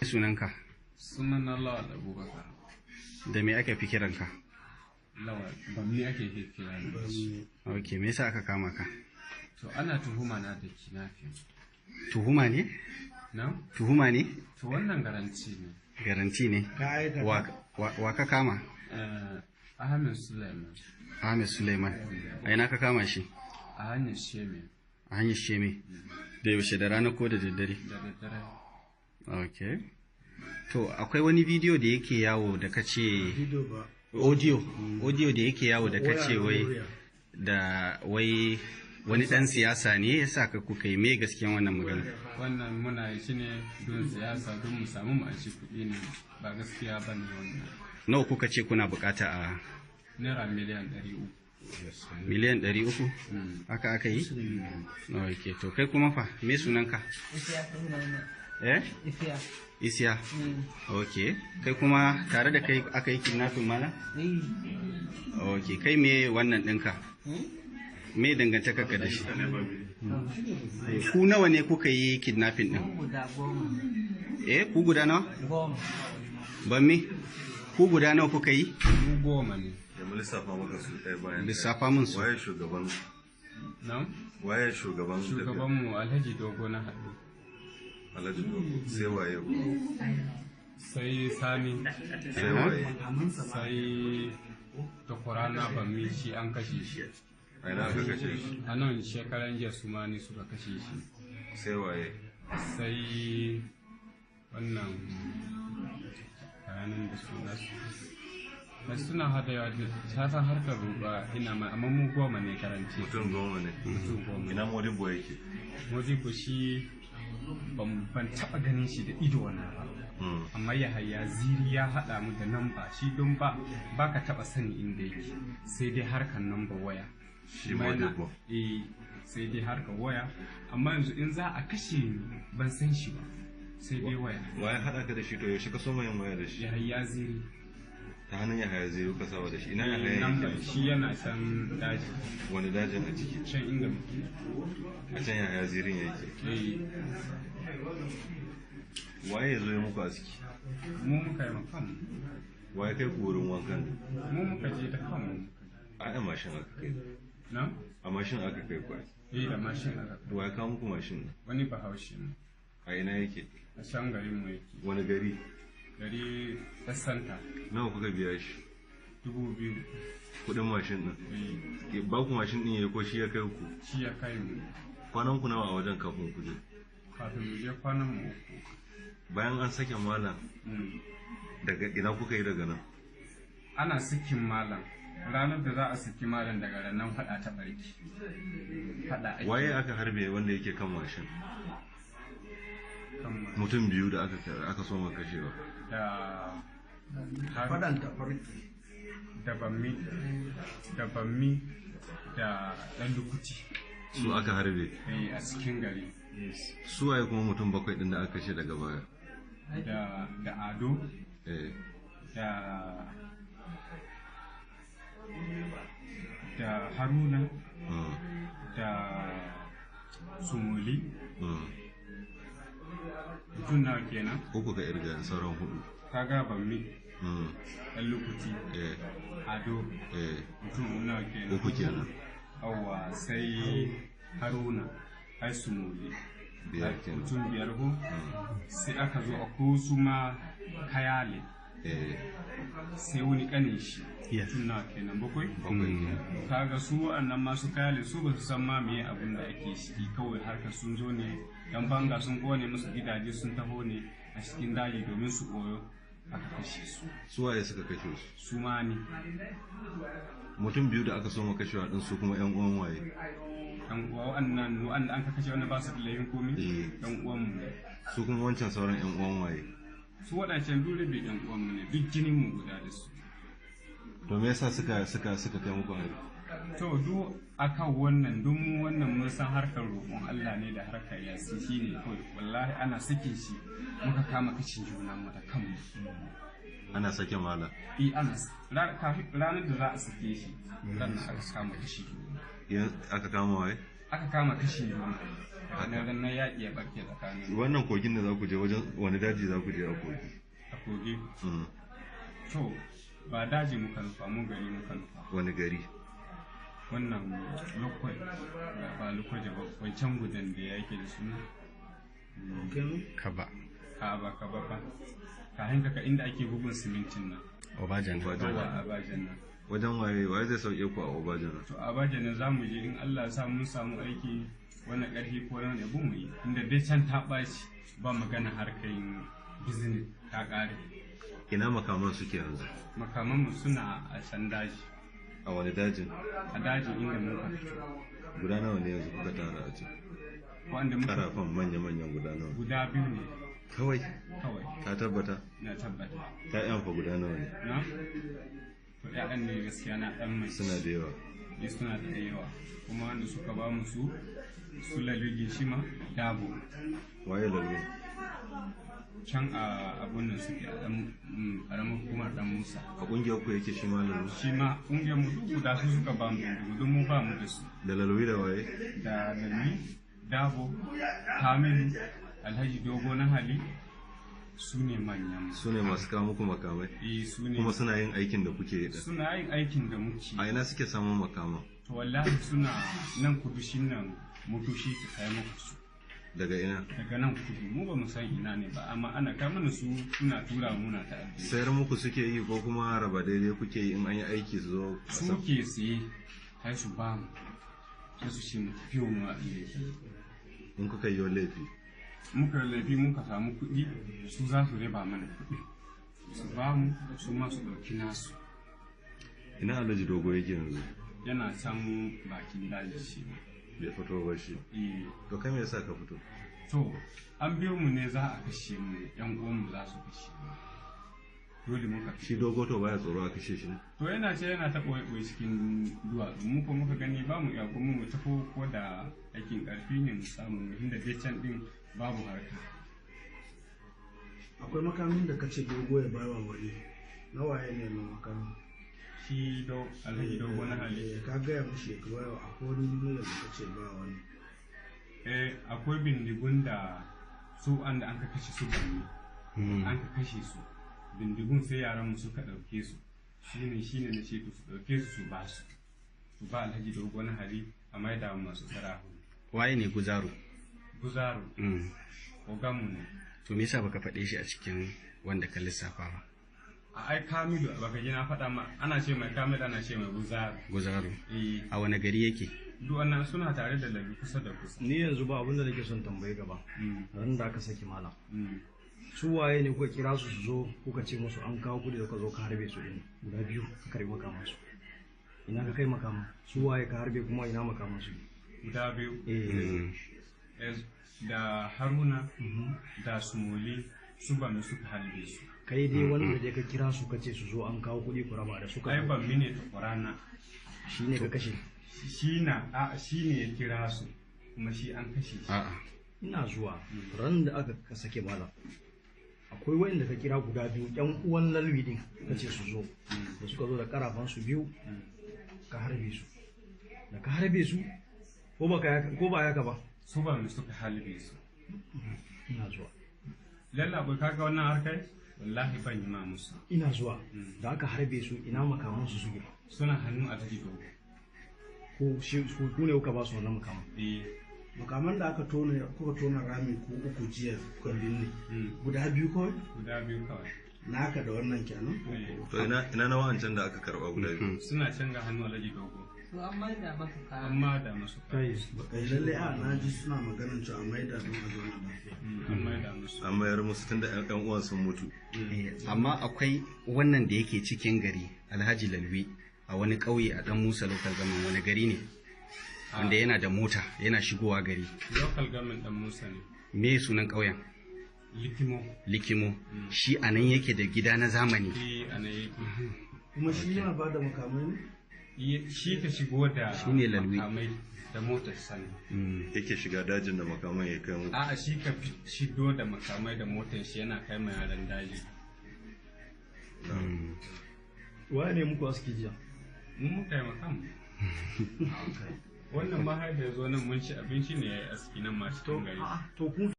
Sunanka? Sunan Lawal Abubakar. Da me ake fi kiranka? Lawal, ba ni ake kira ni. Ok, me yasa aka kama ka? To ana tuhuma na da kidnapping. Tuhuma ne? Na? Tuhuma ne? To wannan garanti ne. Garanti ne? Wa ka kama? Ahmed Sulaiman. Ahmed Sulaiman. A ina ka kama shi? A hanyar Sheme. A hanyar Sheme. Da yaushe, da rana ko da daddare? Da daddare. Ok. To akwai wani bidiyo da yake yawo da kace audio da yake yawo da kace wai wani dan siyasa ne ya sa ka kuka yi, me gaskiyan wannan magana? Wannan muna yi shi ne don siyasa, don mu samu mu aji kuɗi ne, ba gaskiya ba ne wannan. Nawa kuka ce kuna bukata a? Naira miliyan 300. Miliyan 300? Haka aka yi? Ok, to kai kuma fa, me sunanka? Isiya. Ok, kai kuma tare da kai aka yi kidnapping mana? Ok, kai me wannan ɗinka? Me dangantaka ka da shi? Ku nawa ne kuka yi kidnapping ɗin? Ku guda nawa? Ban me? Ku guda nawa kuka yi? Mu 10 ne. Da lissafa maka su ɗaya bayan. Lissafa mun su. Waye shugaban? Na? Waye shugaban? Shugabanmu Alhaji Dogo na haɗu. Alhaji Dogo. Sai waye? Sai Sani. Sai waye? Sai Tokorana Bammi, shi an kashe shi. A ina aka kashe shi? A nan shekaran jiya su mani suka kashe shi. Sai waye? Sai wannan bayanan da suna hada yawa da ta san harkar ruba ina mai, amma mu 10 ne karanci. Mutum 10 ne. Mutum 10. Ina Modibo yake? Modibo shi ban taɓa ganin shi da ido na ba. Amma Yahaya Ziri ya haɗa mu da namba, shi don ba ka taɓa sani inda yake, sai dai harkar namba waya. Shi Modibo? Sai dai harkar waya, amma yanzu in za a kashe ni ban san shi ba, sai dai waya. Waye haɗa ka da shi to yaushe ka so yin waya da shi? Yahaya Ziri. Ta hannun Yahaya Ziri ka saba da shi? Ina Yahaya yake? Shi yana can daji. Wani dajin a ciki? Can inda muke. A can Yahaya Zirin yake? Waye ya zo ya muku aski? Mu muka yi kanmu. Waye kai ku wurin wankan? Mu muka je da kanmu. A mashin aka kai. Na? A mashin aka kai kwa? Da mashin aka kai. Waye kawo muku mashin? Wani bahaushe ne. A ina yake? A can garin mu yake. Wani gari? Gari ta Santa. Nawa kuka biya shi? 2000. Kudin mashin din? Ba ku mashin din yayi ko shi ya kai ku? Shi ya kai mu. Kwanan ku nawa a wajen kafin ku je? Kafin mu je kwanan mu 3. Bayan an sake malam, daga ina kuka yi daga nan? Ana sakin malam. Ranar da za a saki malam daga nan faɗa ta barki. Waye aka harbe wanda yake kan mashin? Mutum biyu da aka so maka kashewa. Da faɗan ta barki. Da bammi da ɗan lukuti. Su aka harbe? A cikin gari. Su waye kuma mutum 7 din da aka kashe daga baya? Da Ado. Da Haruna. Da Sumuli. Mutum na kenan? Uku ka irga sauran 4. Kaga bammi. Ɗan lukuti. Ado. Mutum na kenan? 3 kenan. Yawwa, sai Haruna. Ai Sumuli. 5 kenan. Mutum 5 ko? Sai aka zo a kusu ma Kayale. Sai wani kanin shi. Mutum na kenan 7? Kaga su waɗannan masu Kayale su ba su san ma meye abin da ake ciki, kawai harkar sun zo ne yan banga sun kone musu gidaje sun taho ne a cikin daji domin su koyo aka kashe su. Su waye suka kashe su? Su ma ne. Mutum 2 da aka so ma kashewa din su kuma yan uwan waye? Yan uwa wanda an ka kashe wanda ba su da laifin komi? Yan uwan mu. Su kuma wancan sauran yan uwan waye? Su waɗancan dole bai yan uwan mu ne, duk jinin mu guda da su. To me yasa suka kai muku hari? To duk akan wannan duk mu wannan mun san harkar roƙon Allah ne da harkar yasi shine kawai, wallahi ana sakin shi muka kama kashin junan mu da kanmu. Ana sake mala? Ana ranar da za a sake shi ranar aka kama kashi juna. Aka kama waye? Aka kama kashin juna. na yaƙi ya barke tsakanin wannan kogin da za ku je wajen wani daji za ku je a kogi a kogi. To ba daji muka nufa, mun gari muka nufa. wani gari Wannan lokwai ba lokwai ba, wancan gudan da yake da suna Kaba. Kaba ka hanka ka inda ake bugun simintin nan. Obajan. Abajan nan. wajen waye zai sauke ku a Obajana? To Abajan nan za mu je in Allah sa mun samu aiki wani ƙarfi ko wani abu mu yi, inda dai can ta ɓaci ba magana harkar business ta ƙare. Ina makaman suke yanzu? Makamanmu suna a can daji. A wani dajin? A dajin inda muka fito. Guda nawa ne yanzu kuka tara a can? Wanda muka Karafan manya-manyan guda nawa? guda biyu ne Kawai? kawai. Ka tabbata? Na tabbata. Ta'yan fa guda nawa ne? Na? To ƴaƴan ne gaskiya na ɗan mai. Suna da yawa. Suna da yawa. Kuma wanda suka ba mu su lalugin shi ma dabo. Waye lalu? Can a abun nan suke a ɗan ƙaramin hukumar ɗan Musa. A ƙungiyar ku yake shi ma lalu? Shi ma ƙungiyar mu duk guda su suka ba mu bindigu, don mu ba mu da su. Da laluwi da waye? Da Lalmi, Dabo, Kamilu, Alhaji Dogo na Hali, su ne manyan. Su ne masu kawo muku makamai? Su ne. Kuma suna yin aikin da kuke yi da? Suna yin aikin da muke. A ina suke samun makaman? To wallahi suna nan kudushin nan mutushi ta kai muku su. Daga ina? Daga nan kudu mu ba mu san ina ne ba, amma ana kai mana su suna tura muna ta addini. Sayar muku suke yi ko kuma raba daidai kuke yi in an yi aiki su zo? Su ke siye kai su ba mu, sai su ce mu fiyo mu a laifi. In kuka yi laifi? Muka laifi muka samu kuɗi, su za su raba mana kuɗi. Su ba mu, su ma su ɗauki nasu. Ina Alhaji Dogo yake yanzu? Yana can bakin daji shi ne. Bai fito ba shi? To kai me yasa ka fito? To an biyo mu ne za a kashe mu, yan uwanmu za su kashe mu. Dole muka Shi Dogo to baya tsoro a kashe shi ne? To yana ce yana taɓa wai cikin duwatsu, mu ko muka gani ba mu iya kuma mu tafi ko da aikin ƙarfi ne mu samu, inda dai can ɗin babu harka. Akwai makamin da kace Dogo ya bawa wani, na waye ne mai makamin? Shi Alhaji Dogo na Hali. Ka gaya mushi ya bawa, akwai wani duniya da kace ba wani. Akwai bindigun da su an da an ka kashe su banni, an ka kashe su. Bindigun sai yaran mu suka ɗauke su, shine na ce su ɗauke su ba su Alhaji Dogo na Hali a maida masu sarahu. Waye ne Guzaro? Guzaro ogamu ne. To me yasa baka faɗe shi a cikin wanda ka lissafa ba? Ai Kamilu baka ji na faɗa ma, ana ce mai Kamilu ana ce mai Guzaro. A wani gari yake? Duk wannan suna tare da labi kusa da kusa. Ni yanzu ba abin da nake son tambaye gaba. Ran da aka saki malam. Su waye ne kuka kira su zo kuka ce musu an kawo kudi da ka zo ka harbe su din guda biyu ka karbi makaman su. Ina ka kai makaman? Su waye ka harbe kuma ina makaman su? Guda biyu. Da Haruna da Sumoli su ba mu suka harbe su. Kai dai wanda je ka kira su ka ce su zo an kawo kudi ku raba da su ka. Ai ban mine ta Qur'ana. Shi ne ka kashe. Shi ne ya kira su kuma shi an kashe shi. Ina zuwa ran da aka sake malam. Akwai wanda ka kira guda biyu yan uwan lalwi din ka ce su zo da suka zo da karafan su biyu ka harbe su. Da ka harbe su ko ba yaka ba? Su ba mu suka harbe su. Ina zuwa. Lalla bai kaga wannan harkai? Wallahi ban yi ma musu. Ina zuwa. Da aka harbe su ina makaman su suke? Suna hannu a Alhaji Dogo. Ko shi ku ne kuka ba su wannan makaman? Makaman da kuka tona rami ko uku jiya kuka binne guda biyu kawai? Guda biyu kawai. Naka da wannan kenan? To ina na wa'ancan da aka karba guda biyu? Suna can ga hannu Alhaji Dogo. To an maida maka kaya. An maida masu kaya. Kai lalle na ji suna maganar cewa an maida don a zauna lafiya. An maida musu. An mayar musu tunda ƴan uwan sun mutu. Amma akwai wannan da yake cikin gari Alhaji Lalwi a wani ƙauye a Dan Musa local government, wani gari ne? Wanda yana da mota yana shigowa gari. Local government Dan Musa ne. Me sunan ƙauyen? Likimo. Shi a nan yake da gida na zamani. A nan yake. Kuma shi yana ba da makamai ne? Shi ka shigo da makamai da motar sani. Yake shiga dajin da makamai ya kai mu. A'a shi ka shigo da makamai da motar shi yana kai mai yaran daji. Waye ne muku aski jiya? Mun muka yi makamu. wannan ma har da zo nan mun ci abinci ne ya yi aski nan ma cikin gari to kun